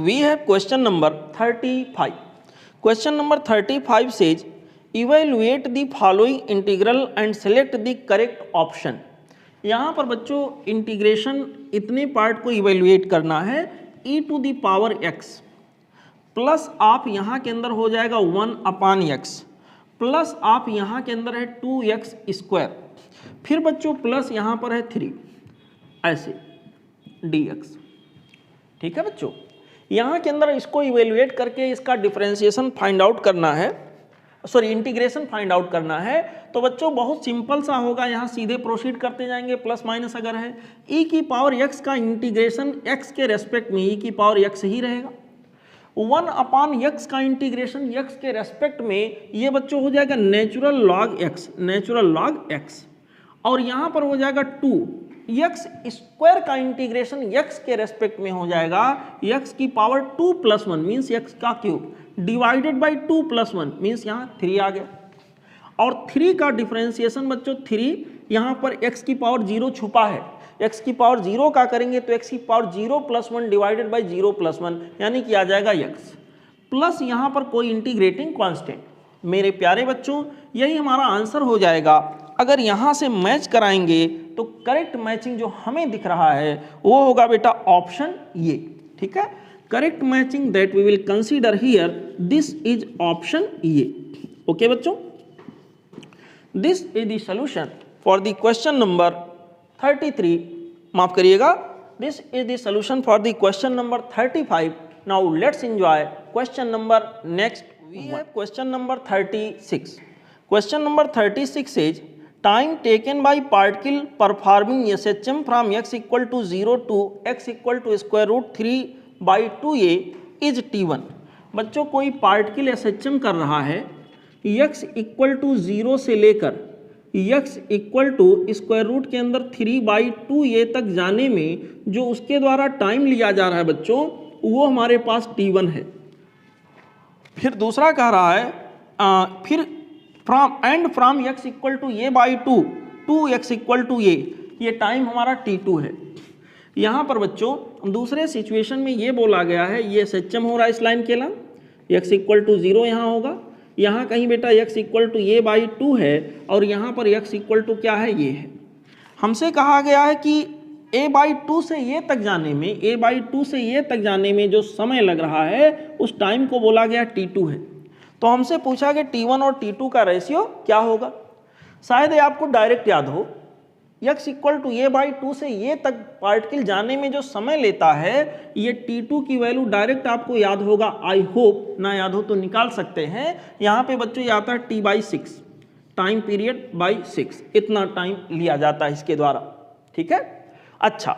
we have question number 35. Question number 35 says evaluate the following integral and select the correct option. यहाँ पर बच्चों integration इतने part को evaluate करना है e to the power x plus आप यहाँ के अंदर हो जाएगा 1/x प्लस आप यहाँ के अंदर है 2x स्क्वायर, फिर बच्चों प्लस यहाँ पर है 3 ऐसे dx। ठीक है बच्चों, यहाँ के अंदर इसको इवेल्युएट करके इसका डिफरेंशिएशन फाइंड आउट करना है, सॉरी इंटीग्रेशन फाइंड आउट करना है। तो बच्चों बहुत सिंपल सा होगा, यहाँ सीधे प्रोसीड करते जाएंगे। प्लस माइनस अगर है e की पावर x का इंटीग्रेशन x के रेस्पेक्ट में e की पावर x ही रहेगा। 1/x का इंटीग्रेशन x के रेस्पेक्ट में ये बच्चों हो जाएगा natural log x, natural log x, और यहाँ पर हो जाएगा 2x स्क्वायर का इंटीग्रेशन x के रेस्पेक्ट में हो जाएगा x की पावर 2+1 मीन्स x का क्यूब डिवाइडेड बाई 2+1 मीन्स यहाँ 3 आ गया। और 3 का डिफरेंशिएशन बच्चों 3 यहाँ पर x की पावर 0 छुपा है, x की पावर 0 का करेंगे तो x की पावर 0+1 डिवाइडेड बाई 0+1 यानी कि आ जाएगा x प्लस यहाँ पर कोई इंटीग्रेटिंग कांस्टेंट। मेरे प्यारे बच्चों यही हमारा आंसर हो जाएगा। अगर यहाँ से मैच कराएंगे तो करेक्ट मैचिंग जो हमें दिख रहा है वो होगा बेटा ऑप्शन ये। ठीक है, correct matching that we will consider here this is option A. Okay बच्चों, this is the solution for the question number 33, माफ करिएगा, this is the solution for the question number 35। Now let's enjoy question number next. We have question number 36। Question number 36 is time taken by particle performing SHM from x equal to 0 to x equal to square root 3/2a is t1। बच्चों कोई particle SHM कर रहा है x equal to 0 से लेकर x equal to square root के अंदर 3/2a तक जाने में जो उसके द्वारा टाइम लिया जा रहा है बच्चों वो हमारे पास t1 है। फिर दूसरा कह रहा है फिर from x equal to a/2 to x equal to a, ये टाइम हमारा t2 है। यहाँ पर बच्चों दूसरे सिचुएशन में ये बोला गया है ये SHM हो रहा है इस लाइन के अलावा, x इक्वल टू 0 यहाँ होगा, यहाँ कहीं बेटा x इक्वल टू a/2 है और यहाँ पर x इक्वल टू क्या है ये है। हमसे कहा गया है कि a/2 से ये तक जाने में, a/2 से ये तक जाने में जो समय लग रहा है उस टाइम को बोला गया t2 है। तो हमसे पूछा कि t1 और t2 का रेशियो क्या होगा। शायद ये आपको डायरेक्ट याद हो, x इक्वल टू a/2 से ये तक पार्टिकल जाने में जो समय लेता है ये t2 की वैल्यू डायरेक्ट आपको याद होगा। आई होप ना याद हो तो निकाल सकते हैं। यहाँ पे बच्चों ये आता है t/6, टाइम पीरियड बाई 6, इतना टाइम लिया जाता है इसके द्वारा। ठीक है, अच्छा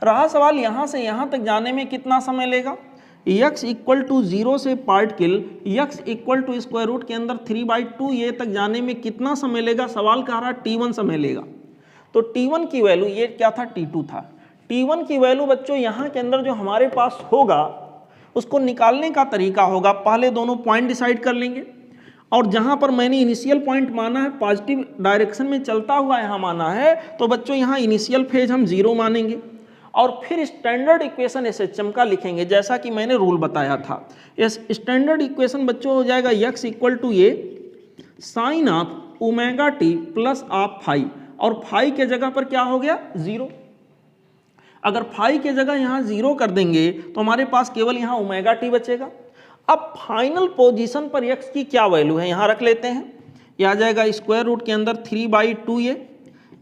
रहा सवाल यहाँ से यहाँ तक जाने में कितना समय लेगा। x इक्वल टू 0 से particle x equal to square root के अंदर 3/2a तक जाने में कितना समय लेगा। सवाल कह रहा t1 समय लेगा। तो t1 की वैल्यू ये क्या था t2 था। t1 की वैल्यू बच्चों यहाँ के अंदर जो हमारे पास होगा उसको निकालने का तरीका होगा, पहले दोनों पॉइंट डिसाइड कर लेंगे और जहाँ पर मैंने इनिशियल पॉइंट माना है पॉजिटिव डायरेक्शन में चलता हुआ यहाँ माना है तो बच्चों यहाँ इनिशियल फेज हम 0 मानेंगे और फिर स्टैंडर्ड इक्वेशन SHM का लिखेंगे जैसा कि मैंने रूल बताया था। इस स्टैंडर्ड इक्वेशन बच्चों हो जाएगा x equal to a sine of omega t plus of phi, और फाई के जगह पर क्या हो गया 0। अगर फाई के जगह यहाँ 0 कर देंगे तो हमारे पास केवल यहाँ ओमेगा t बचेगा। अब फाइनल पोजीशन पर x की क्या वैल्यू है यहाँ रख लेते हैं, यह आ जाएगा स्क्वायर रूट के अंदर 3/2a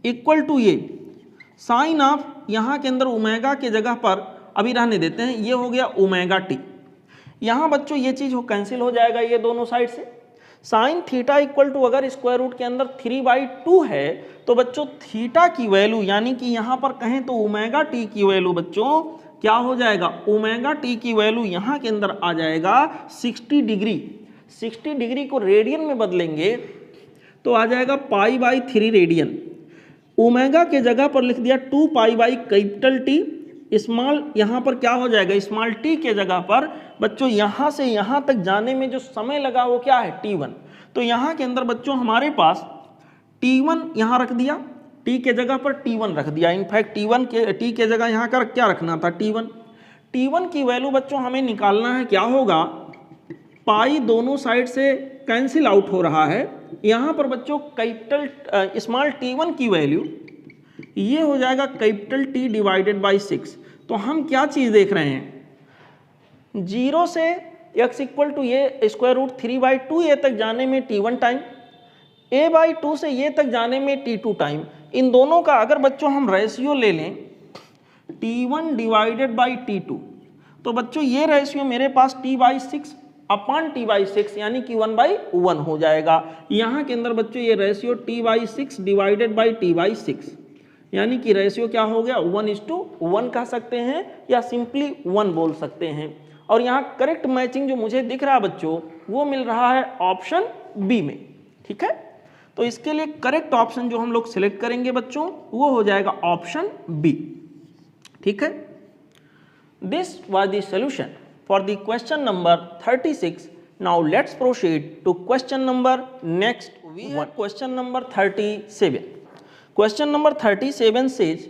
equal to a sine of यहाँ के अंदर ओमेगा के जगह पर अभी रहने देते हैं, ये हो गया ओमेगा टी। यहाँ बच्चों ये चीज़ कैंसिल हो जाएगा ये दोनों साइड से। साइन थीटा इक्वल टू अगर स्क्वायर रूट के अंदर 3/2 है तो बच्चों थीटा की वैल्यू यानी कि यहाँ पर कहें तो ओमेगा टी की वैल्यू बच्चों क्या हो जाएगा, ओमेगा टी की वैल्यू यहाँ के अंदर आ जाएगा 60 डिग्री। 60 डिग्री को रेडियन में बदलेंगे तो आ जाएगा π/3 रेडियन। ओमेगा के जगह पर लिख दिया 2π/T, स्मॉल यहाँ पर क्या हो जाएगा स्मॉल t के जगह पर बच्चों यहाँ से यहाँ तक जाने में जो समय लगा वो क्या है t1। तो यहाँ के अंदर बच्चों हमारे पास t1 यहाँ रख दिया, t के जगह पर t1 रख दिया। इनफैक्ट t के जगह यहाँ का क्या रखना था t1। T1 की वैल्यू बच्चों हमें निकालना है, क्या होगा, पाई दोनों साइड से कैंसिल आउट हो रहा है। यहाँ पर बच्चों कैपिटल स्मॉल T1 की वैल्यू ये हो जाएगा कैपिटल T डिवाइडेड बाई 6। तो हम क्या चीज़ देख रहे हैं, 0 से x इक्वल टू ये स्क्वायर रूट 3/2 ये तक जाने में T1 टाइम, a/2 से ये तक जाने में T2 टाइम। इन दोनों का अगर बच्चों हम रेशियो ले लें T1 डिवाइडेड बाई T2, तो बच्चों ये रेशियो मेरे पास T/6 अपॉन T/6 यानी कि 1/1 हो जाएगा। यहाँ के अंदर बच्चों ये ratio T/6 divided by T/6 यानी कि रेशियो क्या हो गया, 1:1 कह सकते हैं या सिंपली 1 बोल सकते हैं। और यहाँ करेक्ट मैचिंग जो मुझे दिख रहा है बच्चों वो मिल रहा है ऑप्शन बी में। ठीक है, तो इसके लिए करेक्ट ऑप्शन जो हम लोग सिलेक्ट करेंगे बच्चों वो हो जाएगा ऑप्शन बी। ठीक है, this was the solution for the question number 36। Now let's proceed to question number next. We have question number 37। Question number 37 says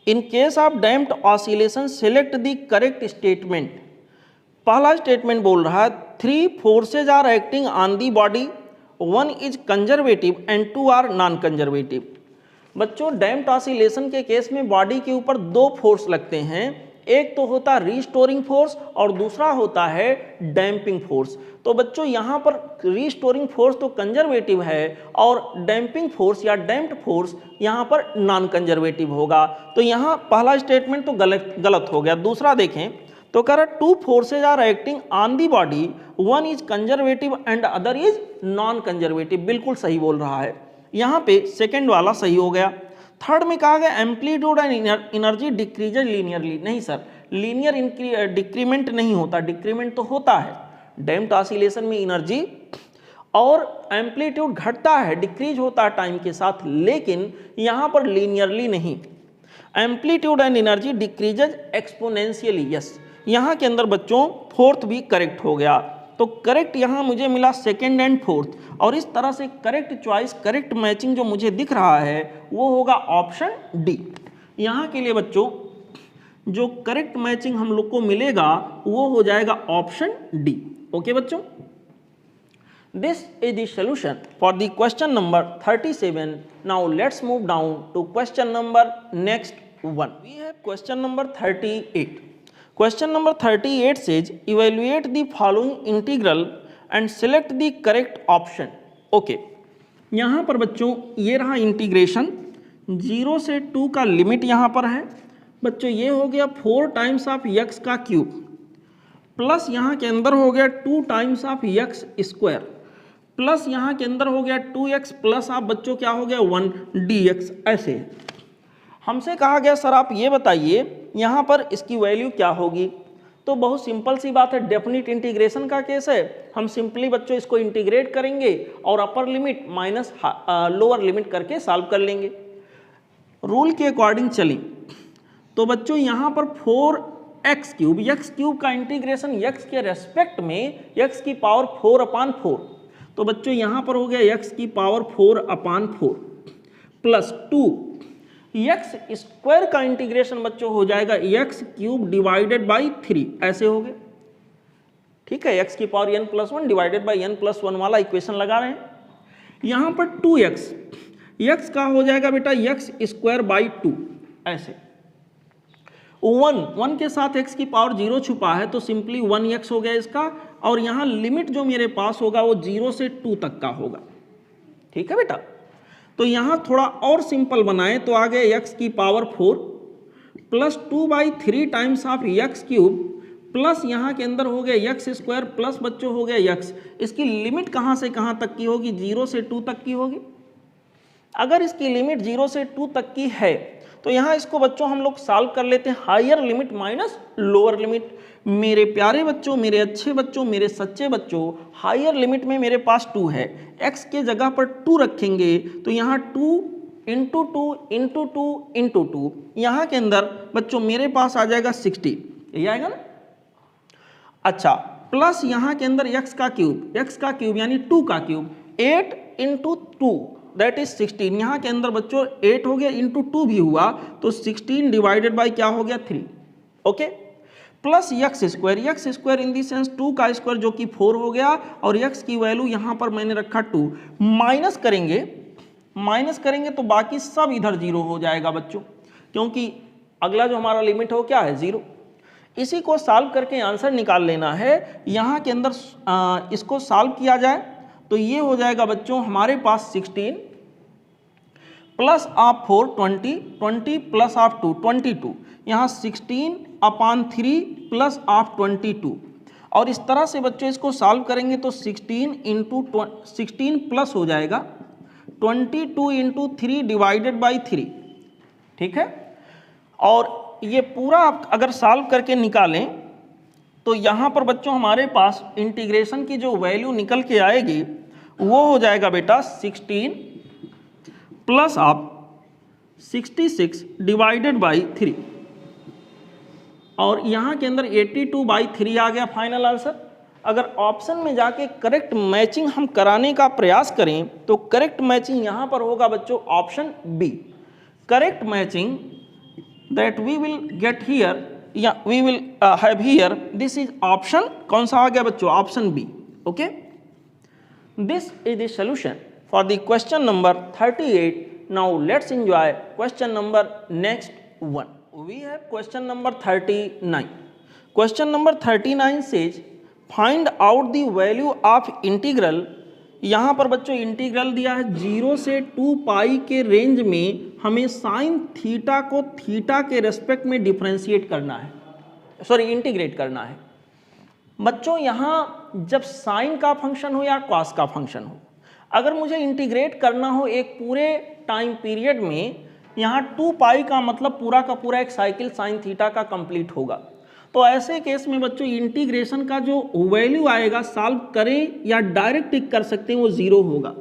in case of damped oscillation select the correct statement। पहला statement बोल रहा है 3 forces are acting on the body, 1 is conservative and 2 are non conservative। बच्चों damped oscillation के case में body के ऊपर 2 force लगते हैं, एक तो होता है रिस्टोरिंग फोर्स और दूसरा होता है डैम्पिंग फोर्स। तो बच्चों यहाँ पर रिस्टोरिंग फोर्स तो कंजर्वेटिव है और डैम्पिंग फोर्स या डैम्प्ड फोर्स यहाँ पर नॉन कंजर्वेटिव होगा। तो यहाँ पहला स्टेटमेंट तो गलत हो गया। दूसरा देखें तो कह रहा 2 forces are acting on the body, 1 is conservative and other is non conservative. बिल्कुल सही बोल रहा है, यहाँ पे सेकेंड वाला सही हो गया। थर्ड में कहा गया amplitude and energy decreases linearly. नहीं सर, लीनियर डिक्रीमेंट नहीं होता, डिक्रीमेंट तो होता है। डैम्प्ड ऑसिलेशन में एनर्जी और एम्पलीट्यूड घटता है, डिक्रीज होता है टाइम के साथ, लेकिन यहाँ पर लीनियरली नहीं। Amplitude and energy decreases exponentially. Yes, यहाँ के अंदर बच्चों फोर्थ भी करेक्ट हो गया। तो करेक्ट यहाँ मुझे मिला सेकेंड एंड फोर्थ, और इस तरह से करेक्ट चॉइस, करेक्ट मैचिंग जो मुझे दिख रहा है वो होगा ऑप्शन डी। यहाँ के लिए बच्चों जो करेक्ट मैचिंग हम लोग को मिलेगा वो हो जाएगा ऑप्शन डी। ओके बच्चों, this is the solution for the question number 37। Now let's move down to question number next 1। We have question number 38। Question number 38 says evaluate the following integral and select the correct option। Okay, यहाँ पर बच्चों ये रहा integration, 0 से 2 का limit यहाँ पर है बच्चों। ये हो गया 4 टाइम्स ऑफ x का क्यूब प्लस यहाँ के अंदर हो गया 2 times of x square plus यहाँ के अंदर हो गया 2x प्लस आप बच्चों क्या हो गया 1 dx। ऐसे हमसे कहा गया सर आप ये बताइए यहाँ पर इसकी वैल्यू क्या होगी। तो बहुत सिंपल सी बात है, डेफिनिट इंटीग्रेशन का केस है। हम सिंपली बच्चों इसको इंटीग्रेट करेंगे और upper limit minus lower limit करके सॉल्व कर लेंगे। रूल के अकॉर्डिंग चलें तो बच्चों यहाँ पर 4x क्यूब, x क्यूब का इंटीग्रेशन x के रेस्पेक्ट में x की पावर 4/4। तो बच्चों यहाँ पर हो गया x की पावर 4/4 प्लस 2 x स्क्वायर का इंटीग्रेशन बच्चों हो जाएगा x क्यूब डिवाइडेड बाई 3। ऐसे हो गए, ठीक है। x की power n+1 divided by n+1 वाला इक्वेशन लगा रहे हैं। यहां पर 2x, x का हो जाएगा बेटा x स्क्वायर बाई 2। ऐसे 1 के साथ x की पावर 0 छुपा है तो सिंपली 1x हो गया इसका, और यहां लिमिट जो मेरे पास होगा वो 0 से 2 तक का होगा। ठीक है बेटा, तो यहाँ थोड़ा और सिंपल बनाएं तो आ गया x की power 4 plus 2/3 times of x cube plus यहाँ के अंदर हो गया x स्क्वायर प्लस बच्चों हो गया x। इसकी लिमिट कहाँ से कहाँ तक की होगी, 0 से 2 तक की होगी। अगर इसकी लिमिट 0 से 2 तक की है तो यहाँ इसको बच्चों हम लोग सॉल्व कर लेते हैं, higher limit minus lower limit. मेरे प्यारे बच्चों, मेरे अच्छे बच्चों, मेरे सच्चे बच्चों, हायर लिमिट में मेरे पास 2 है, x के जगह पर 2 रखेंगे तो यहाँ 2 इंटू 2 इंटू 2 इंटू 2, यहाँ के अंदर बच्चों मेरे पास आ जाएगा 16, यही आएगा ना। अच्छा, प्लस यहाँ के अंदर x का क्यूब यानी 2 का क्यूब, 8 इंटू 2 दैट इज 16। यहाँ के अंदर बच्चों 8 हो गया इंटू 2 भी हुआ तो 16 डिवाइडेड बाई क्या हो गया 3। Okay, plus x square in the sense 2 का स्क्वायर जो कि 4 हो गया, और यक्स की वैल्यू यहाँ पर मैंने रखा 2, माइनस करेंगे तो बाकी सब इधर 0 हो जाएगा बच्चों, क्योंकि अगला जो हमारा लिमिट है वो क्या है 0। इसी को सॉल्व करके आंसर निकाल लेना है। यहाँ के अंदर इसको सॉल्व किया जाए तो ये हो जाएगा बच्चों हमारे पास 16 प्लस आप 4 20 प्लस आप 2 22, यहाँ 16/3 प्लस आप 22, और इस तरह से बच्चों इसको सॉल्व करेंगे तो 16 इंटू 16 प्लस हो जाएगा 22 इंटू 3 डिवाइडेड बाई 3, ठीक है। और ये पूरा आप अगर सॉल्व करके निकालें तो यहाँ पर बच्चों हमारे पास इंटीग्रेशन की जो वैल्यू निकल के आएगी वो हो जाएगा बेटा 16 प्लस आप 66 डिवाइडेड बाई 3, और यहाँ के अंदर 82/3 आ गया फाइनल आंसर। अगर ऑप्शन में जाके करेक्ट मैचिंग हम कराने का प्रयास करें तो करेक्ट मैचिंग यहाँ पर होगा बच्चों option B. Correct matching that we will get here या we will have here, this is option कौन सा आ गया बच्चों, option B. Okay, this is the solution for the question number 38. Now let's enjoy question number next one. We have question number 39. Question number 39 says find out the value of integral. यहाँ पर बच्चों integral दिया है 0 से 2 पाई के range में, हमें sine theta को थीटा के रेस्पेक्ट में डिफरेंशिएट करना है, सॉरी इंटीग्रेट करना है। बच्चों यहाँ जब साइन का फंक्शन हो या कॉस का फंक्शन हो, अगर मुझे इंटीग्रेट करना हो एक पूरे टाइम पीरियड में, यहाँ 2 पाई का मतलब पूरा का पूरा एक साइकिल साइन थीटा का कंप्लीट होगा, तो ऐसे केस में बच्चों इंटीग्रेशन का जो वैल्यू आएगा सॉल्व करें या डायरेक्ट टिक कर सकते हैं वो 0 होगा।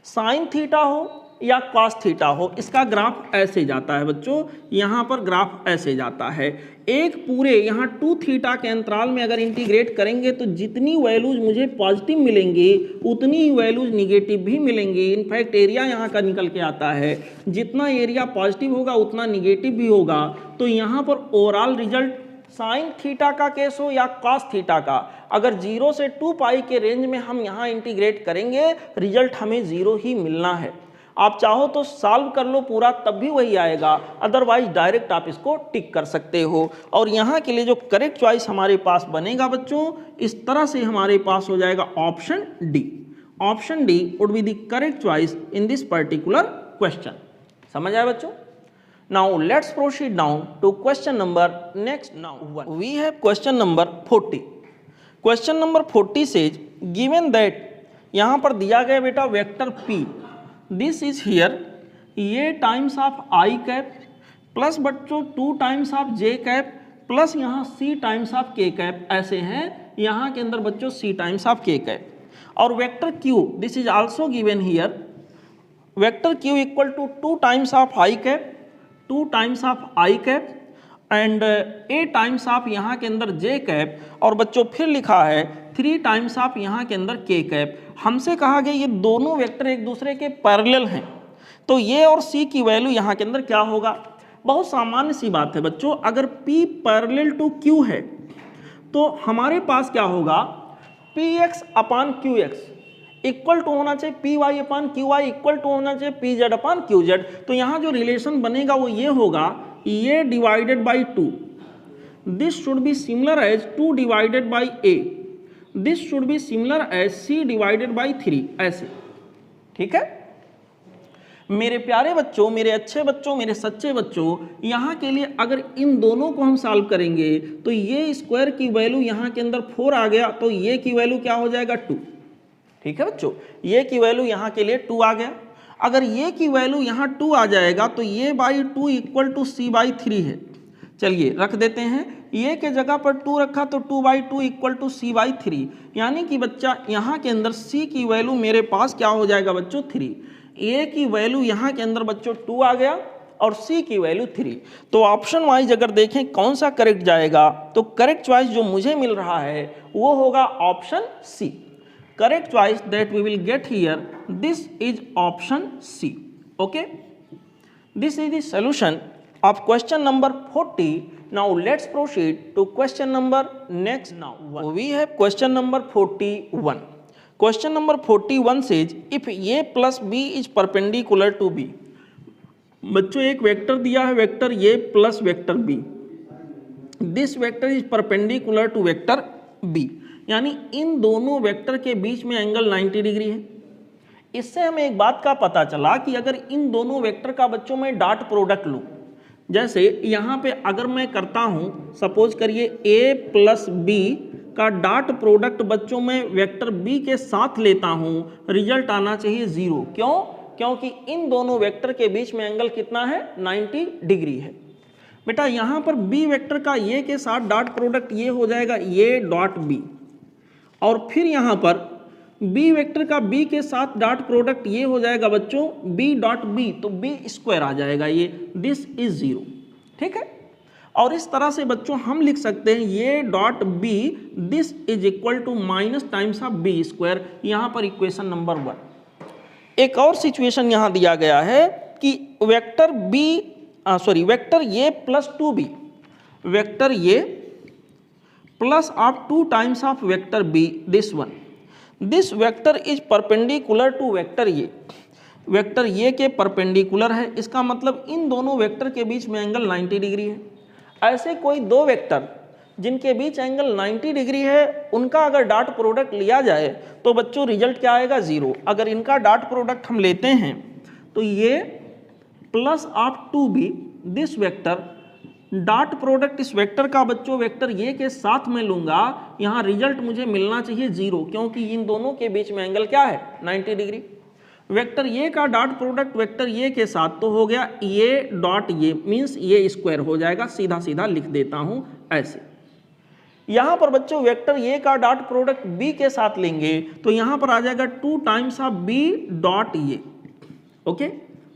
साइन थीटा हो या कॉस थीटा हो, इसका ग्राफ ऐसे जाता है बच्चों, यहाँ पर ग्राफ ऐसे जाता है। एक पूरे यहाँ 2 थीटा के अंतराल में अगर इंटीग्रेट करेंगे तो जितनी वैल्यूज मुझे पॉजिटिव मिलेंगे उतनी ही वैल्यूज निगेटिव भी मिलेंगी। इनफैक्ट एरिया यहाँ का निकल के आता है, जितना एरिया पॉजिटिव होगा उतना निगेटिव भी होगा। तो यहाँ पर ओवरऑल रिजल्ट साइन थीटा का केस हो या कॉस थीटा का, अगर 0 से 2 पाई के रेंज में हम यहाँ इंटीग्रेट करेंगे रिजल्ट हमें 0 ही मिलना है। आप चाहो तो सॉल्व कर लो पूरा तब भी वही आएगा, अदरवाइज डायरेक्ट आप इसको टिक कर सकते हो। और यहाँ के लिए जो करेक्ट चॉइस हमारे पास बनेगा बच्चों इस तरह से हमारे पास हो जाएगा option D. Option D would be the correct choice in this particular question. समझ आया बच्चों? Now let's proceed down to question number next. Now we have question number 40। Question number 40 says given that, यहाँ पर दिया गया बेटा vector P, this is here ये times of I cap plus बच्चों 2 times of j cap plus यहाँ c times of के cap, ऐसे हैं यहाँ के अंदर बच्चों सी टाइम्स ऑफ के कैप। और vector Q this is also given here, vector Q equal to 2 times of I cap 2 times of I cap and A times of यहाँ के अंदर जे कैप, और बच्चों फिर लिखा है 3 टाइम्स ऑफ यहाँ के अंदर के कैप। हमसे कहा गया ये दोनों वेक्टर एक दूसरे के पैरेलल हैं, तो ये और सी की वैल्यू यहाँ के अंदर क्या होगा? बहुत सामान्य सी बात है बच्चों, अगर P पैरेलल टू Q है तो हमारे पास क्या होगा, Px upon Qx equal to होना चाहिए Py upon Qy equal to होना चाहिए Pz अपान Qz। तो यहाँ जो रिलेशन बनेगा वो ये होगा, ये divided by 2, this should be similar as 2 divided by a, this should be similar as c divided by 3, ऐसे। ठीक है मेरे प्यारे बच्चों, मेरे अच्छे बच्चों, मेरे सच्चे बच्चों, यहाँ के लिए अगर इन दोनों को हम सॉल्व करेंगे तो ये स्क्वायर की वैल्यू यहाँ के अंदर 4 आ गया, तो ये की वैल्यू क्या हो जाएगा 2। ठीक है बच्चों, ये की वैल्यू यहाँ के लिए 2 आ गया। अगर ये की वैल्यू यहाँ 2 आ जाएगा तो ये by 2 equal to C by 3 है। चलिए रख देते हैं, ये के जगह पर 2 रखा तो 2/2 इक्वल टू सी बाई 3, यानी कि बच्चा यहाँ के अंदर c की वैल्यू मेरे पास क्या हो जाएगा बच्चों 3, a की वैल्यू यहाँ के अंदर बच्चों 2 आ गया और c की वैल्यू 3। तो ऑप्शन वाइज अगर देखें कौन सा करेक्ट जाएगा तो करेक्ट चॉइस जो मुझे मिल रहा है वो होगा option C. Correct choice that we will get here, this is option C. Okay, this is the solution of question number 40. Now let's proceed to question number next. Now we have question number 41. Question number 41 says if a plus b is perpendicular to b. बच्चों एक vector दिया है, vector a plus vector b. This vector is perpendicular to vector b, यानी इन दोनों vector के बीच में angle 90 degree है. इससे हमें एक बात का पता चला कि अगर इन दोनों वेक्टर का बच्चों में डॉट प्रोडक्ट लूं, जैसे यहाँ पे अगर मैं करता हूँ, सपोज करिए a प्लस बी का डॉट प्रोडक्ट बच्चों में वेक्टर b के साथ लेता हूँ, रिजल्ट आना चाहिए 0. क्यों? क्योंकि इन दोनों वेक्टर के बीच में एंगल कितना है? 90 डिग्री है. बेटा यहाँ पर b वेक्टर का a के साथ डॉट प्रोडक्ट ये हो जाएगा a डॉट b, और फिर यहाँ पर b वेक्टर का b के साथ डॉट प्रोडक्ट ये हो जाएगा बच्चों b डॉट b, तो b स्क्वायर आ जाएगा ये, दिस इज 0. ठीक है. और इस तरह से बच्चों हम लिख सकते हैं ये dot b this is equal to minus times of b square. यहाँ पर इक्वेशन नंबर 1. एक और सिचुएशन यहाँ दिया गया है कि vector vector a plus 2b, vector a plus of 2 times of vector b, this one. This vector is perpendicular to vector A. Vector A के परपेंडिकुलर है, इसका मतलब इन दोनों वेक्टर के बीच में एंगल 90 डिग्री है. ऐसे कोई दो वेक्टर जिनके बीच एंगल 90 डिग्री है, उनका अगर डॉट प्रोडक्ट लिया जाए तो बच्चों रिजल्ट क्या आएगा? 0. अगर इनका डॉट प्रोडक्ट हम लेते हैं तो ये plus of 2b, this vector dot product इस वेक्टर का बच्चों वेक्टर ये के साथ में लूंगा, यहाँ रिजल्ट मुझे मिलना चाहिए 0, क्योंकि इन दोनों के बीच में एंगल क्या है? 90 डिग्री. वेक्टर ये का डॉट प्रोडक्ट वेक्टर ये के साथ तो हो गया ये डॉट ये, मीन्स ये स्क्वायर हो जाएगा. सीधा सीधा लिख देता हूँ ऐसे. यहाँ पर बच्चों वेक्टर ये का डॉट प्रोडक्ट b के साथ लेंगे तो यहाँ पर आ जाएगा 2 टाइम्स ऑफ b डॉट ये. Okay,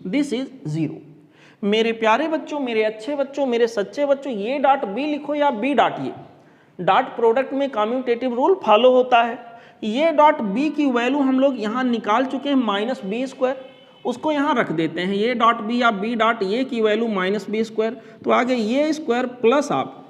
this is 0. मेरे प्यारे बच्चों, मेरे अच्छे बच्चों, मेरे सच्चे बच्चों, ये डॉट b लिखो या b डॉट ये, डॉट प्रोडक्ट में कम्यूटेटिव रूल फॉलो होता है. ये डॉट b की वैल्यू हम लोग यहाँ निकाल चुके हैं माइनस बी स्क्वायर, उसको यहाँ रख देते हैं. ये डॉट b या b डॉट ये की वैल्यू माइनस बी स्क्वायर, तो आगे ये स्क्वायर प्लस आप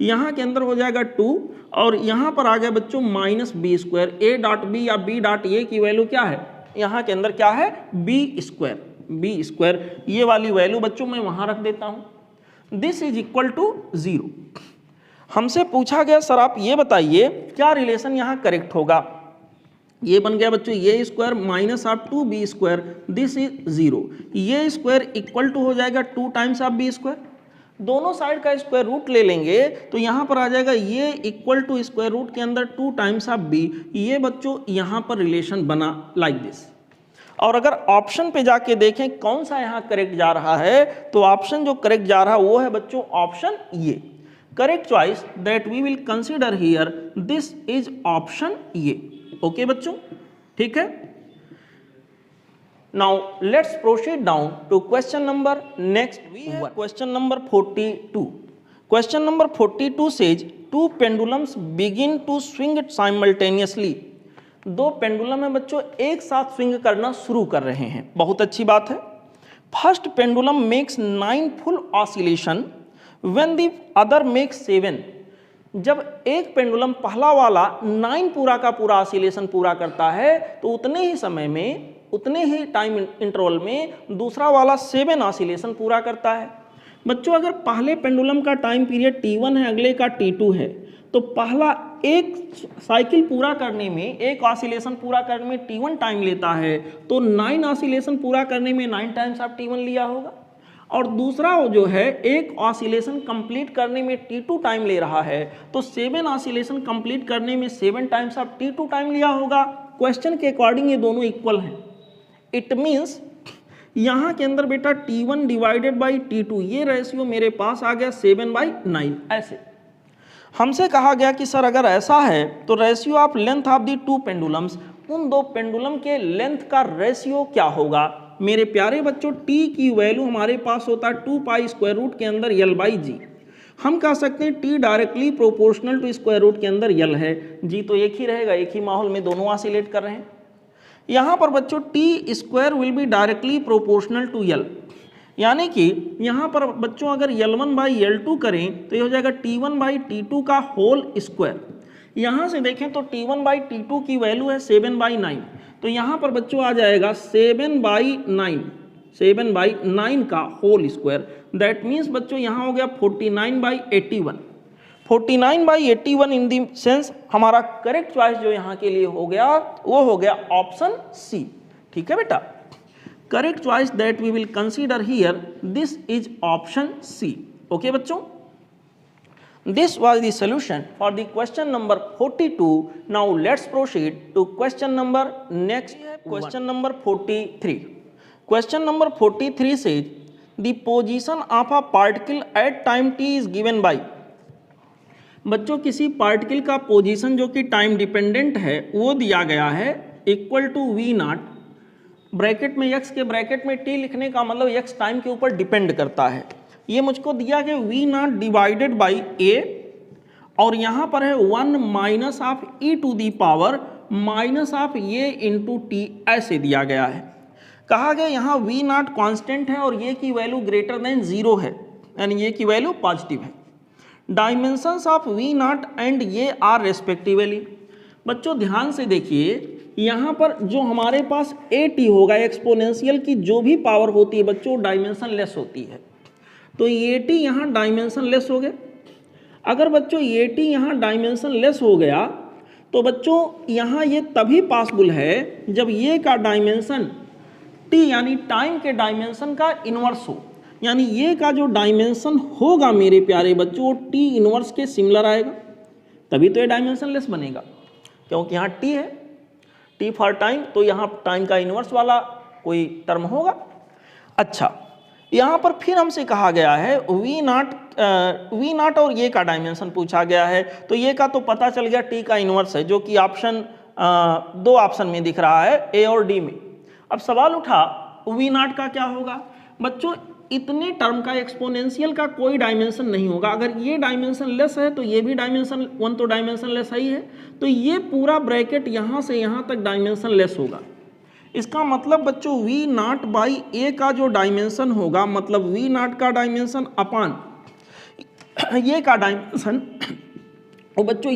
यहाँ के अंदर हो जाएगा 2, और यहाँ पर आ गया बच्चों minus B square. a dot b या b डॉट ये की वैल्यू क्या है? यहाँ के अंदर क्या है? b square. बी स्क्वायर ये वाली वैल्यू बच्चों मैं वहां रख देता हूं. This is equal to 0. हमसे पूछा गया सर आप ये बताइए क्या रिलेशन यहां करेक्ट होगा? ये बन गया बच्चों ये square minus of 2b square, this is 0. ये स्क्वायर इक्वल टू हो जाएगा 2 टाइम्स ऑफ b स्क्वायर. दोनों साइड का स्क्वायर रूट ले लेंगे तो यहां पर आ जाएगा ये इक्वल टू स्क्वायर रूट के अंदर 2 टाइम्स ऑफ b. ये बच्चों यहां पर रिलेशन बना लाइक दिस. और अगर ऑप्शन पे जाके देखें कौन सा यहाँ करेक्ट जा रहा है, तो ऑप्शन जो करेक्ट जा रहा है वो है बच्चों option A. Correct choice that we will consider here, this is option A. Okay बच्चों, ठीक है. Now let's proceed down to question number next. We have question number 42. Question number 42 says 2 pendulums begin to swing simultaneously. 2 pendulum है बच्चों एक साथ swing करना शुरू कर रहे हैं. बहुत अच्छी बात है. First pendulum makes 9 full oscillation when the other makes 7. जब एक पेंडुलम पहला वाला 9 पूरा का पूरा ऑसिलेशन पूरा करता है तो उतने ही समय में, उतने ही टाइम इंटरवल में दूसरा वाला 7 ऑसिलेशन पूरा करता है. बच्चों अगर पहले पेंडुलम का टाइम पीरियड t1 है, अगले का t2 है, तो पहला एक साइकिल पूरा करने में, एक ऑसिलेशन पूरा करने में t1 टाइम लेता है, तो 9 ऑसिलेशन पूरा करने में 9 टाइम्स ऑफ t1 लिया होगा. और दूसरा जो है एक ऑसिलेशन कंप्लीट करने में t2 टाइम ले रहा है, तो 7 ऑसिलेशन कंप्लीट करने में 7 टाइम्स ऑफ t2 टाइम लिया होगा. क्वेश्चन के अकॉर्डिंग ये दोनों इक्वल हैं. इट मीन्स यहाँ के अंदर बेटा t1 डिवाइडेड बाई t2, ये रेशियो मेरे पास आ गया 7/9. ऐसे हमसे कहा गया कि सर अगर ऐसा है तो ratio of length of the 2 pendulums, उन 2 पेंडुलम के लेंथ का रेशियो क्या होगा? मेरे प्यारे बच्चों t की वैल्यू हमारे पास होता है 2 पाई स्क्वायर रूट के अंदर l/g. हम कह सकते हैं t directly proportional to square root के अंदर l है. g तो एक ही रहेगा, एक ही माहौल में दोनों ऑसिलेट कर रहे हैं. यहाँ पर बच्चों t square will be directly proportional to l. यानी कि यहाँ पर बच्चों अगर L1 बाई L2 करें तो ये हो जाएगा T1 बाई T2 का होल स्क्वायर। यहाँ से देखें तो T1 बाई T2 की वैल्यू है 7/9, तो यहाँ पर बच्चों आ जाएगा 7/9 का होल स्क्वायर। दैट मीन्स बच्चों यहाँ हो गया 49/81। 49/81 इन दी सेंस हमारा करेक्ट चॉइस जो यहाँ के लिए हो गया वो हो गया ऑप्शन सी। ठीक है बेटा, correct choice that we will consider here, this is option C. Okay बच्चों, this was the solution for the question number 42. Now let's proceed to question number next. Question number 43. Question number 43 says the position of a particle at time t is given by. बच्चों किसी particle का position जो कि time dependent है वो दिया गया है equal to V naught, bracket में x के ब्रैकेट में t लिखने का मतलब x टाइम के ऊपर डिपेंड करता है। ये मुझको दिया गया V naught divided by a और यहाँ पर है 1 minus of e to the power minus of a into T, ऐसे दिया गया है। कहा गया यहाँ वी नॉट कॉन्स्टेंट है और ये की वैल्यू ग्रेटर देन 0 है, यानी ये की वैल्यू पॉजिटिव है। Dimensions of V naught and A are respectively. बच्चों ध्यान से देखिए, यहाँ पर जो हमारे पास ए टी होगा एक्सपोनेंशियल की जो भी पावर होती है बच्चों डायमेंशन लेस होती है, तो ए टी यहाँ डायमेंशन लेस हो गया। अगर बच्चों ए टी यहाँ डायमेंशन लेस हो गया तो बच्चों यहाँ ये तभी पॉसिबल है जब ये का डायमेंशन टी यानी टाइम के डायमेंशन का इन्वर्स हो, यानी ये का जो डायमेंशन होगा मेरे प्यारे बच्चों टी इन्वर्स के सिमिलर आएगा, तभी तो ये डायमेंशन लेस बनेगा, क्योंकि यहाँ टी है, टी फॉर टाइम, तो यहाँ टाइम का इन्वर्स वाला कोई टर्म होगा। अच्छा, यहाँ पर फिर हमसे कहा गया है वी नॉट और ये का डायमेंशन पूछा गया है, तो ये का तो पता चल गया टी का इन्वर्स है जो कि ऑप्शन 2 ऑप्शन में दिख रहा है ए और डी में। अब सवाल उठा वी नॉट का क्या होगा। बच्चों इतने टर्म का एक्सपोनेंशियल का कोई डायमेंशन नहीं होगा, अगर ये डायमेंशन लेस है तो ये भी डायमेंशन 1 तो डायमेंशन लेस ही है, तो ये पूरा ब्रैकेट यहाँ से यहाँ तक डायमेंशन लेस होगा। इसका मतलब बच्चों वी नॉट बाई ए का जो डायमेंशन होगा, मतलब वी नॉट का डायमेंशन अपान ये का डायमेंशन, और बच्चों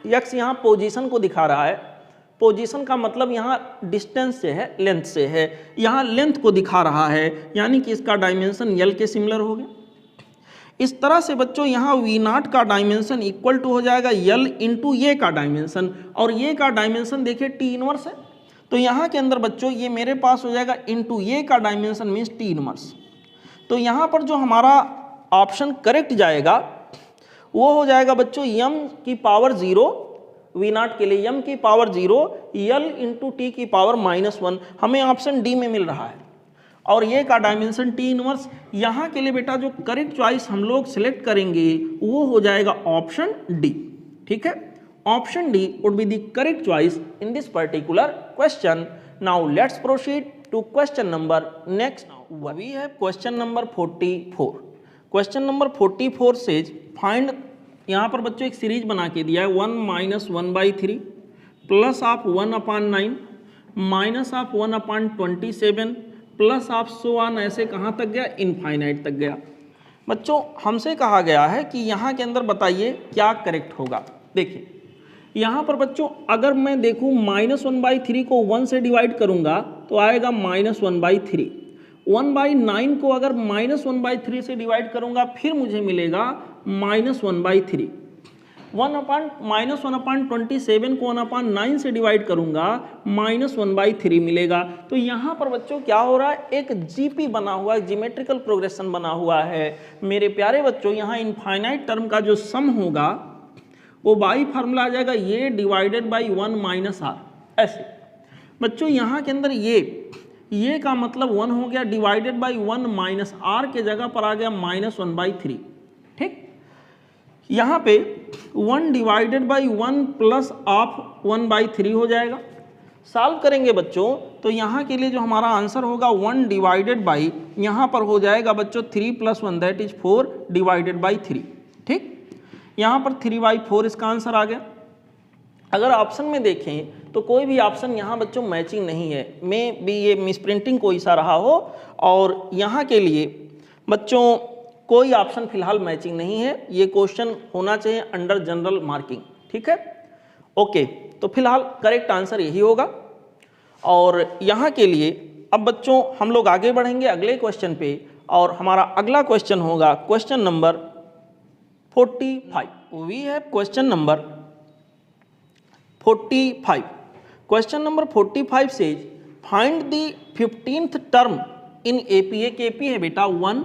यक्स यहाँ पोजीशन को दिखा रहा है, पोजीशन का मतलब यहाँ डिस्टेंस से है, लेंथ से है, यहाँ लेंथ को दिखा रहा है, यानी कि इसका डायमेंशन यल के सिमिलर हो गया। इस तरह से बच्चों यहाँ वी नॉट का डायमेंशन इक्वल टू हो जाएगा यल इंटू ये का डायमेंशन, और ये का डायमेंशन देखिए टी इनवर्स है, तो यहाँ के अंदर बच्चों ये मेरे पास हो जाएगा इंटू ये का डायमेंशन मीन्स टी इनवर्स। तो यहाँ पर जो हमारा ऑप्शन करेक्ट जाएगा वो हो जाएगा बच्चों यम की पावर 0, वी नॉट के लिए यम की पावर 0 यल इंटू टी की पावर -1 हमें ऑप्शन डी में मिल रहा है, और ये का डायमेंशन टी इनवर्स। यहाँ के लिए बेटा जो करेक्ट चॉइस हम लोग सिलेक्ट करेंगे वो हो जाएगा ऑप्शन डी। ठीक है, option D would be the correct choice in this particular question. Now let's proceed to question number next. We have question number 44। Question number 44 says find, यहाँ पर बच्चों एक सीरीज बना के दिया है 1 - 1/3 plus of 1/9 minus of 1/27 plus of so on, ऐसे कहाँ तक गया, इनफाइनाइट तक गया। बच्चों हमसे कहा गया है कि यहाँ के अंदर बताइए क्या करेक्ट होगा। देखिए यहाँ पर बच्चों अगर मैं देखूँ -1/3 को 1 से डिवाइड करूँगा तो आएगा -1/3। 1/9 को अगर -1/3 से डिवाइड करूँगा फिर मुझे मिलेगा -1/3। -1/27 को 1/9 से डिवाइड करूँगा -1/3 मिलेगा। तो यहाँ पर बच्चों क्या हो रहा है, एक जीपी बना हुआ है, जियोमेट्रिकल प्रोग्रेशन बना हुआ है। मेरे प्यारे बच्चों यहाँ इनफाइनाइट टर्म का जो सम होगा वो बाई फार्मूला आ जाएगा ये डिवाइडेड बाई 1 माइनस आर, ऐसे। बच्चों यहाँ के अंदर ये का मतलब 1 हो गया डिवाइडेड बाई 1 माइनस आर के जगह पर आ गया -1/3। ठीक, यहाँ पे 1 डिवाइडेड बाई 1 प्लस ऑफ 1/3 हो जाएगा। सॉल्व करेंगे बच्चों तो यहाँ के लिए जो हमारा आंसर होगा 1 डिवाइडेड बाई, यहाँ पर हो जाएगा बच्चों 3 + 1 दैट इज 4 डिवाइडेड बाई 3। ठीक, यहाँ पर 3/4 इसका आंसर आ गया। अगर ऑप्शन में देखें तो कोई भी ऑप्शन यहाँ बच्चों मैचिंग नहीं है, में भी ये मिसप्रिंटिंग कोई सा रहा हो, और यहाँ के लिए बच्चों कोई ऑप्शन फिलहाल मैचिंग नहीं है। ये क्वेश्चन होना चाहिए अंडर जनरल मार्किंग, ठीक है। ओके, तो फिलहाल करेक्ट आंसर यही होगा। और यहाँ के लिए अब बच्चों हम लोग आगे बढ़ेंगे अगले क्वेश्चन पे, और हमारा अगला क्वेश्चन होगा question number 45। We have question number 45। Question number 45 says find the 15th term in AP. एक एपी है बेटा 1,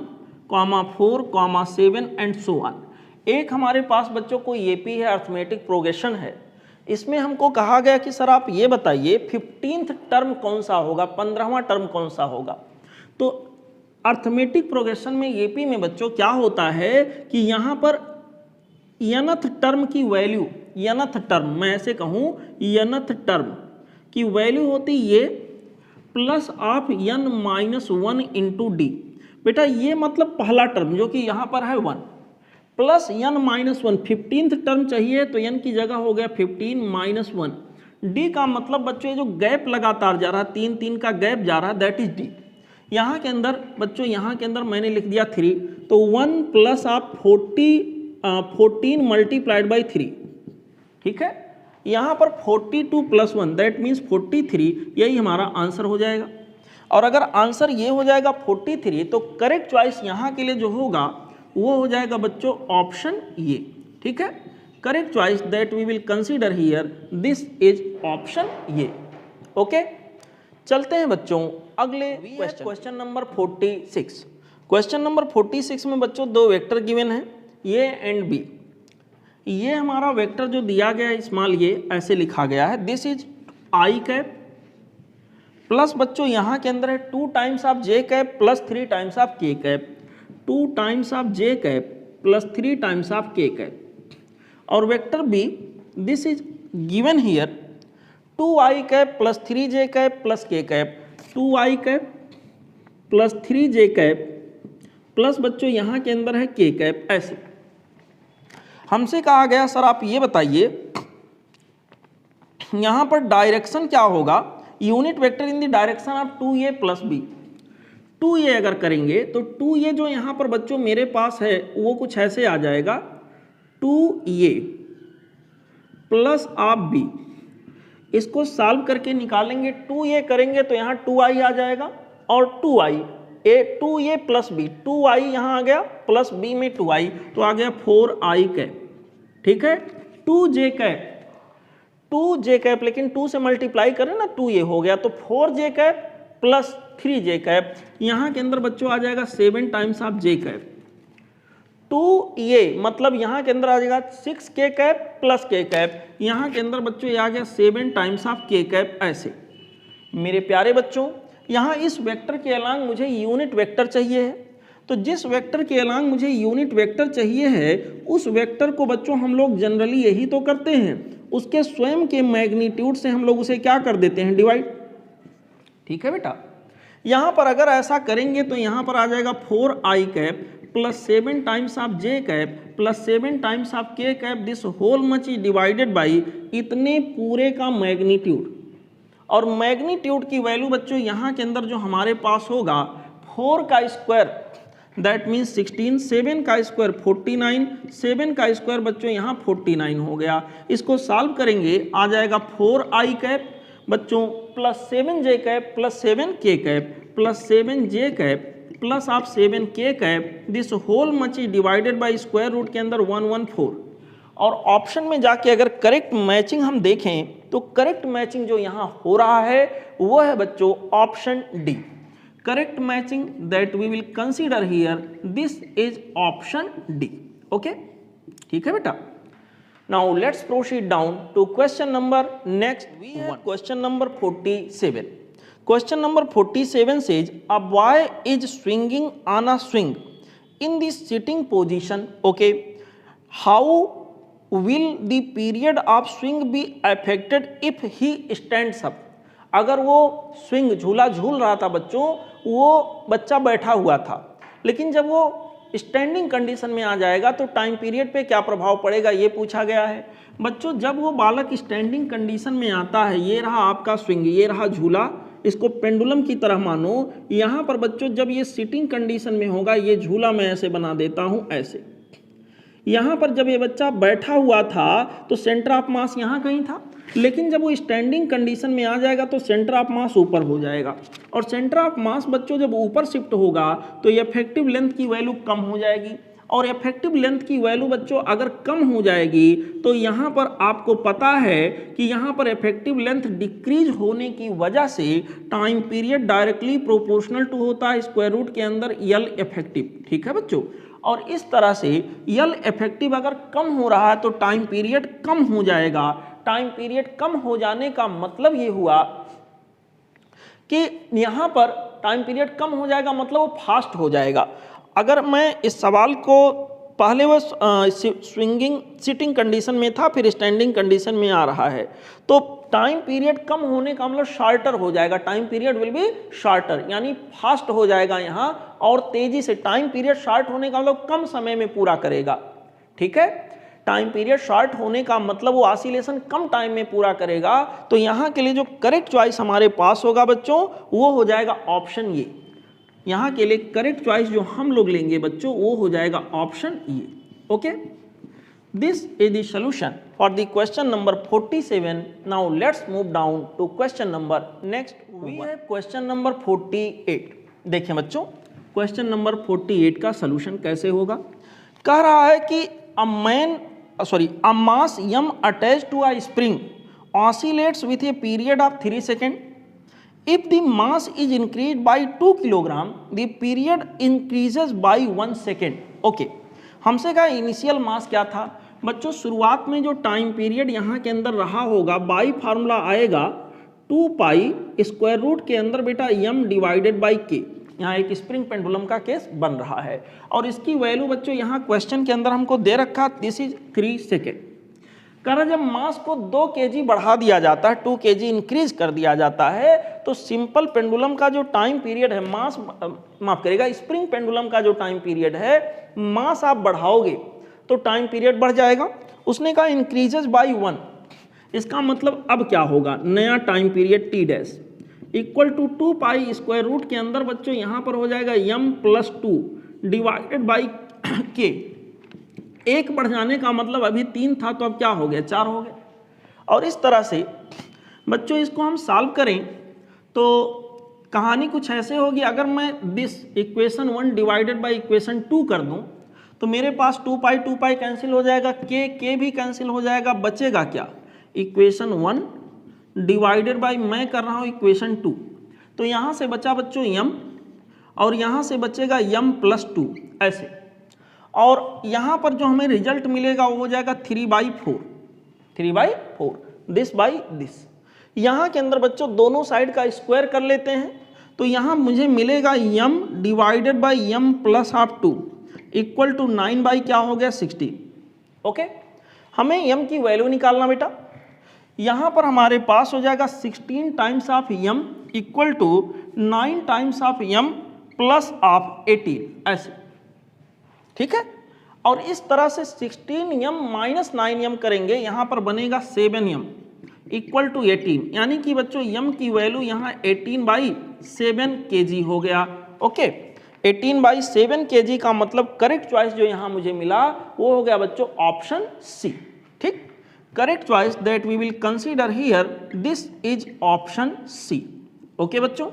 4, 7 एंड सो ऑन। एक हमारे पास बच्चों कोई एपी है, अर्थमेटिक प्रोग्रेशन है। इसमें हमको कहा गया कि सर आप ये बताइए 15th टर्म कौन सा होगा, 15वां टर्म कौन सा होगा। तो अर्थमेटिक प्रोग्रेशन में एपी में बच्चों क्या होता है कि यहाँ पर nth टर्म की वैल्यू, nth टर्म मैं ऐसे कहूँ nth टर्म की वैल्यू होती ये plus of n-1 into D. बेटा ये मतलब पहला टर्म जो कि यहाँ पर है 1 प्लस n-1। 15th टर्म चाहिए तो n की जगह हो गया 15 - 1। डी का मतलब बच्चों जो गैप लगातार जा रहा, 3 का गैप जा रहा, दैट इज डी। यहाँ के अंदर बच्चों, यहाँ के अंदर मैंने लिख दिया 3, तो 1 प्लस आप 14 मल्टीप्लाइड बाई 3, ठीक है। यहाँ पर 42 + 1 दैट मीन्स 43, यही हमारा आंसर हो जाएगा। और अगर आंसर ये हो जाएगा 43, तो करेक्ट चॉइस यहाँ के लिए जो होगा वो हो जाएगा बच्चों ऑप्शन ये, ठीक है। Correct choice that we will consider here, this is option A. Okay, चलते हैं बच्चों अगले क्वेश्चन नंबर 46। क्वेश्चन नंबर 46 में बच्चों दो वेक्टर गिवन है, ए एंड बी। ये हमारा वेक्टर जो दिया गया है स्मॉल ये ऐसे लिखा गया है, this is i cap plus बच्चों यहाँ के अंदर है 2 times of j cap plus 3 times of के cap, 2 times of j cap plus 3 times of के कैप। और vector b this is given here 2i cap plus 3j cap plus k cap, 2i cap plus 3j cap plus बच्चों यहाँ के अंदर है k cap. ऐसे हमसे कहा गया सर आप ये बताइए यहाँ पर डायरेक्शन क्या होगा, unit vector in the direction of 2a plus b। 2a अगर करेंगे तो 2a जो यहाँ पर बच्चों मेरे पास है वो कुछ ऐसे आ जाएगा, 2a प्लस आप b। इसको सॉल्व करके निकालेंगे, 2a करेंगे तो यहाँ 2i आ जाएगा, और 2a प्लस b, 2i यहाँ आ गया प्लस b में 2i, तो आ गया 4i कैप, ठीक है। 2j कैप लेकिन 2 से मल्टीप्लाई करें ना 2a हो गया, तो 4j cap plus 3j cap. यहाँ के अंदर बच्चों आ जाएगा 7 times of j cap. 2a मतलब यहाँ के अंदर आ जाएगा 6k cap plus k cap, यहाँ के अंदर बच्चों ये आ गया 7 टाइम्स ऑफ k कैप। ऐसे मेरे प्यारे बच्चों यहाँ इस वेक्टर के अलांग मुझे यूनिट वेक्टर चाहिए है, तो जिस वेक्टर के अलांग मुझे यूनिट वेक्टर चाहिए है उस वेक्टर को बच्चों हम लोग जनरली यही तो करते हैं, उसके स्वयं के मैग्नीट्यूड से हम लोग उसे क्या कर देते हैं, डिवाइड, ठीक है बेटा। यहाँ पर अगर ऐसा करेंगे तो यहाँ पर आ जाएगा 4i cap plus 7 times of j cap plus 7 times of k cap, this whole much is divided by इतने पूरे का मैग्नीट्यूड। और मैग्नीट्यूड की वैल्यू बच्चों यहाँ के अंदर जो हमारे पास होगा 4 का स्क्वायर दैट मीन्स 16, 7 का स्क्वायर 49, 7 का स्क्वायर बच्चों यहाँ 49 हो गया। इसको सॉल्व करेंगे आ जाएगा 4i कैप बच्चों plus 7j cap plus 7k cap plus 7j cap plus आप 7k cap, this whole much is divided by square root के अंदर 114। और ऑप्शन में जाके अगर करेक्ट मैचिंग हम देखें तो करेक्ट मैचिंग जो यहाँ हो रहा है वो है बच्चों option D. Correct matching that we will consider here, this is option D. Okay, ठीक है बेटा। Now let's proceed down to question number next. We have question number 47। Question number 47 says a boy is swinging on a swing in the sitting position. Okay, how will the period of swing be affected if he stands up? अगर वो swing झूला झूल रहा था बच्चों, वो बच्चा बैठा हुआ था, लेकिन जब वो स्टैंडिंग कंडीशन में आ जाएगा तो टाइम पीरियड पे क्या प्रभाव पड़ेगा ये पूछा गया है। बच्चों जब वो बालक स्टैंडिंग कंडीशन में आता है, ये रहा आपका स्विंग, ये रहा झूला, इसको पेंडुलम की तरह मानो। यहाँ पर बच्चों जब ये सिटिंग कंडीशन में होगा, ये झूला मैं ऐसे बना देता हूँ ऐसे। यहाँ पर जब ये बच्चा बैठा हुआ था तो सेंटर ऑफ मास यहाँ कहीं था, लेकिन जब वो स्टैंडिंग कंडीशन में आ जाएगा तो सेंटर ऑफ मास ऊपर हो जाएगा, और सेंटर ऑफ मास बच्चों जब ऊपर शिफ्ट होगा तो इफेक्टिव लेंथ की वैल्यू कम हो जाएगी, और इफेक्टिव लेंथ की वैल्यू बच्चों अगर कम हो जाएगी तो यहाँ पर आपको पता है कि यहाँ पर इफेक्टिव लेंथ डिक्रीज होने की वजह से time period directly proportional to होता है स्क्वायर रूट के अंदर यल इफेक्टिव। ठीक है बच्चों, और इस तरह से यल इफेक्टिव अगर कम हो रहा है तो टाइम पीरियड कम हो जाएगा। टाइम पीरियड कम हो जाने का मतलब ये हुआ कि यहाँ पर टाइम पीरियड कम हो जाएगा मतलब वो फास्ट हो जाएगा। अगर मैं इस सवाल को पहले वो स्विंगिंग सिटिंग कंडीशन में था, फिर स्टैंडिंग कंडीशन में आ रहा है, तो टाइम पीरियड कम होने का मतलब शॉर्टर हो जाएगा, time period will be shorter, यानी फास्ट हो जाएगा यहाँ और तेजी से। टाइम पीरियड शॉर्ट होने का मतलब कम समय में पूरा करेगा। ठीक है, टाइम पीरियड शॉर्ट होने का मतलब वो ऑसिलेशन कम टाइम में पूरा करेगा। तो यहाँ के लिए जो करेक्ट चॉइस हमारे पास होगा बच्चों वो हो जाएगा ऑप्शन ए। यहाँ के लिए करेक्ट चॉइस जो हम लोग लेंगे बच्चों वो हो जाएगा option A. Okay, this is the solution for the question number 47। Now let's move down to question number next. We have question number 48। देखिए बच्चों क्वेश्चन नंबर 48 का सॉल्यूशन कैसे होगा। कह रहा है कि a mass m attached to a spring oscillates with a period of 3 seconds. If the mass is increased by 2 kilogram, the period increases by 1 second. Okay, हमसे कहा इनिशियल मास क्या था बच्चों। शुरुआत में जो टाइम पीरियड यहाँ के अंदर रहा होगा, बाई फार्मूला आएगा 2 पाई स्क्वायर रूट के अंदर बेटा m डिवाइडेड बाई k। यहाँ एक स्प्रिंग पेंडुलम का केस बन रहा है, और इसकी वैल्यू बच्चों यहाँ क्वेश्चन के अंदर हमको दे रखा, दिस इज 3 सेकेंड। कह रहा जब मास को 2 kg बढ़ा दिया जाता है, 2 kg इंक्रीज कर दिया जाता है, तो सिंपल पेंडुलम का जो टाइम पीरियड है, माफ करेगा स्प्रिंग पेंडुलम का जो टाइम पीरियड है, मास आप बढ़ाओगे तो टाइम पीरियड बढ़ जाएगा। उसने कहा इंक्रीजेस बाई 1। इसका मतलब अब क्या होगा, नया time period T dash equal to 2 pi square root के अंदर बच्चों यहाँ पर हो जाएगा m+2 डिवाइडेड बाई k। एक बढ़ जाने का मतलब अभी 3 था तो अब क्या हो गया, 4 हो गया। और इस तरह से बच्चों इसको हम सॉल्व करें तो कहानी कुछ ऐसे होगी। अगर मैं this equation 1 divided by equation 2 कर दूं तो मेरे पास 2 पाई कैंसिल हो जाएगा, k भी कैंसिल हो जाएगा, बचेगा क्या, इक्वेशन 1 डिवाइडेड बाई मैं कर रहा हूँ इक्वेशन 2। तो यहाँ से बचा बच्चों m और यहाँ से बचेगा m+2 ऐसे, और यहाँ पर जो हमें रिजल्ट मिलेगा वो हो जाएगा 3/4 दिस बाई दिस। यहाँ के अंदर बच्चों दोनों साइड का स्क्वायर कर लेते हैं तो यहाँ मुझे मिलेगा m divided by m+2 equal to 9 by क्या हो गया 16। ओके, हमें m की वैल्यू निकालना बेटा। यहाँ पर हमारे पास हो जाएगा 16 times of m equal to 9 times of m plus of 18 ऐसे। ठीक है, और इस तरह से 16m माइनस 9m करेंगे, यहाँ पर बनेगा 7m इक्वल टू 18, यानी कि बच्चों m की वैल्यू यहाँ 18/7 kg हो गया। ओके, 18/7 kg का मतलब करेक्ट चॉइस जो यहाँ मुझे मिला वो हो गया बच्चों ऑप्शन सी। ठीक, correct choice that we will consider here, this is option C. Okay बच्चों,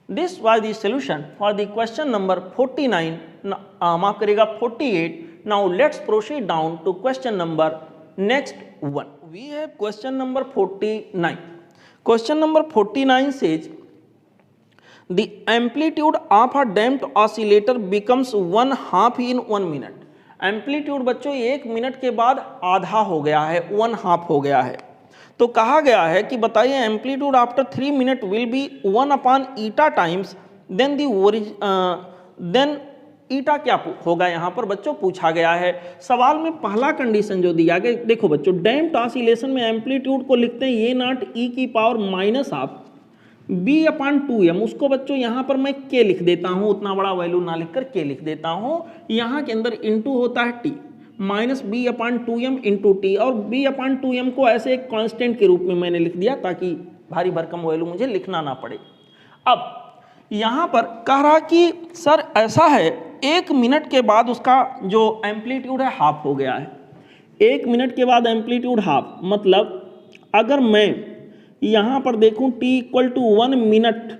this was the solution for the question number 49, माफ करेगा 48। Now let's proceed down to question number next 1। We have question number 49। Question number 49 says the amplitude of a damped oscillator becomes 1/2 in 1 minute। Amplitude बच्चों 1 minute के बाद आधा हो गया है, 1/2 हो गया है। तो कहा गया है कि बताइए amplitude after 3 minute will be 1/eta times then eta क्या होगा, यहाँ पर बच्चों पूछा गया है। सवाल में पहला कंडीशन जो दिया गया, देखो बच्चों डैम्प्ड ऑसिलेशन में एम्पलीट्यूड को लिखते हैं a0 e की पावर -1/2 b/2m, उसको बच्चों यहाँ पर मैं k लिख देता हूँ, उतना बड़ा वैल्यू ना लिखकर k लिख देता हूँ। यहाँ के अंदर इंटू होता है t minus b/2m into T, और b/2m को ऐसे एक कांस्टेंट के रूप में मैंने लिख दिया ताकि भारी भरकम वैल्यू मुझे लिखना ना पड़े। अब यहाँ पर कह रहा कि सर ऐसा है 1 मिनट के बाद उसका जो एम्पलीट्यूड है हाफ हो गया है। 1 मिनट के बाद एम्पलीट्यूड हाफ, मतलब अगर मैं यहाँ पर देखूँ t = 1 मिनट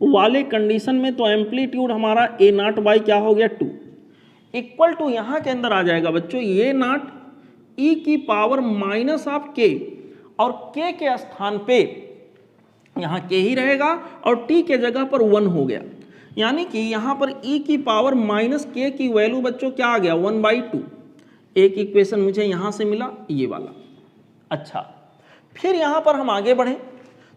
वाले कंडीशन में तो एम्पलीट्यूड हमारा a0 क्या हो गया 2 इक्वल टू यहाँ के अंदर आ जाएगा बच्चों a0 e⁻⁻k, और k के स्थान पे यहाँ k ही रहेगा और t के जगह पर 1 हो गया, यानी कि यहाँ पर e⁻−k की वैल्यू बच्चों क्या आ गया 1/2। एक इक्वेशन मुझे यहाँ से मिला, ये वाला। अच्छा, फिर यहाँ पर हम आगे बढ़े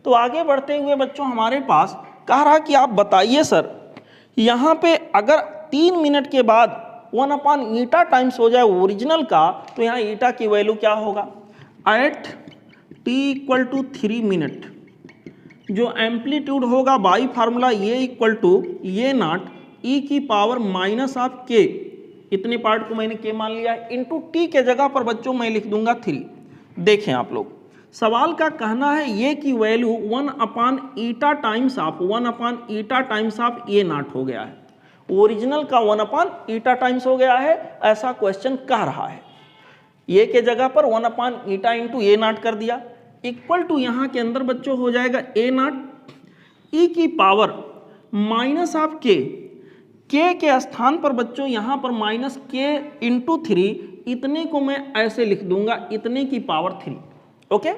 तो आगे बढ़ते हुए बच्चों हमारे पास कह रहा कि आप बताइए सर यहाँ पे अगर 3 मिनट के बाद 1/η टाइम्स हो जाए ओरिजिनल का, तो यहाँ ईटा की वैल्यू क्या होगा। एट t = 3 मिनट जो एम्पलीट्यूड होगा बाई फार्मूला ये इक्वल टू a0 e⁻−k, इतने पार्ट को मैंने k मान लिया है, इंटू t के जगह पर बच्चों मैं लिख दूंगा 3। देखें आप लोग, सवाल का कहना है ये की वैल्यू 1/η टाइम्स ऑफ a0 हो गया है, ओरिजिनल का 1/η टाइम्स हो गया है, ऐसा क्वेश्चन कह रहा है। ये के जगह पर 1/η इंटू a0 कर दिया, इक्वल टू यहाँ के अंदर बच्चों हो जाएगा a0 e⁻−k, k के स्थान पर बच्चों यहाँ पर -k इंटू 3, इतने को मैं ऐसे लिख दूंगा इतने की पावर 3। ओके,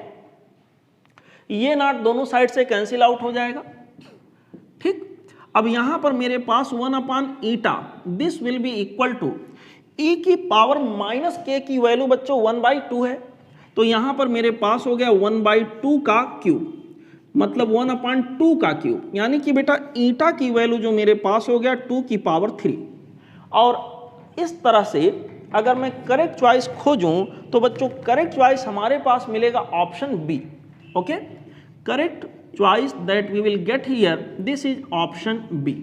ये नॉट दोनों साइड से कैंसिल आउट हो जाएगा। ठीक, अब यहाँ पर मेरे पास 1/η this will be equal to e⁻−k की वैल्यू बच्चों 1/2 है, तो यहाँ पर मेरे पास हो गया 1/2 का क्यूब, मतलब 1/2 का क्यूब, यानी कि बेटा ईटा की वैल्यू जो मेरे पास हो गया 2 की पावर 3। और इस तरह से अगर मैं करेक्ट चॉइस खोजूं तो बच्चों करेक्ट चॉइस हमारे पास मिलेगा option B. Okay, correct choice that we will get here this is option B.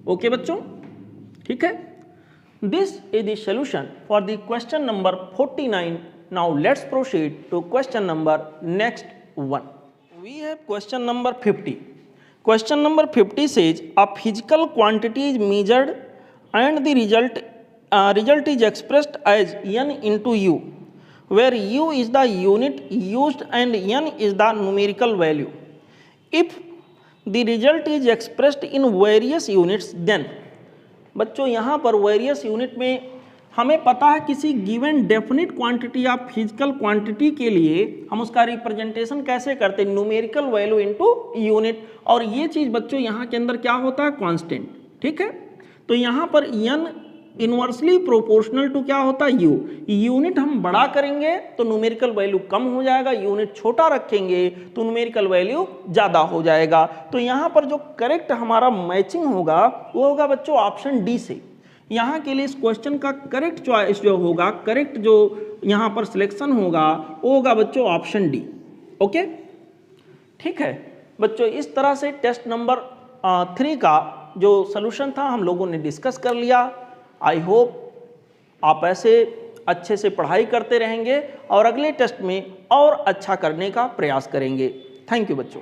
Okay बच्चों, ठीक है, this is the solution for the question number 49। Now let's proceed to question number next one. We have question number 50। Question number 50 says a physical quantity is measured and the result is expressed as n into u, where u is the unit used and n is the numerical value. If the result is expressed in various units, then बच्चों यहाँ पर various unit में हमें पता है किसी given definite quantity या physical quantity के लिए हम उसका रिप्रेजेंटेशन कैसे करते हैं, न्यूमेरिकल वैल्यू इनटू यूनिट, और ये चीज़ बच्चों यहाँ के अंदर क्या होता है कांस्टेंट। ठीक है, तो यहाँ पर n इनवर्सली प्रोपोर्शनल टू क्या होता है u, यूनिट हम बड़ा करेंगे तो न्यूमेरिकल वैल्यू कम हो जाएगा, यूनिट छोटा रखेंगे तो न्यूमेरिकल वैल्यू ज़्यादा हो जाएगा। तो यहाँ पर जो करेक्ट हमारा मैचिंग होगा वो होगा बच्चों ऑप्शन डी से। यहाँ के लिए इस क्वेश्चन का करेक्ट चॉइस जो होगा, करेक्ट जो यहाँ पर सिलेक्शन होगा वो होगा बच्चों ऑप्शन डी। ओके, ठीक है बच्चों, इस तरह से टेस्ट नंबर 3 का जो सलूशन था हम लोगों ने डिस्कस कर लिया। आई होप आप ऐसे अच्छे से पढ़ाई करते रहेंगे और अगले टेस्ट में और अच्छा करने का प्रयास करेंगे। थैंक यू बच्चों।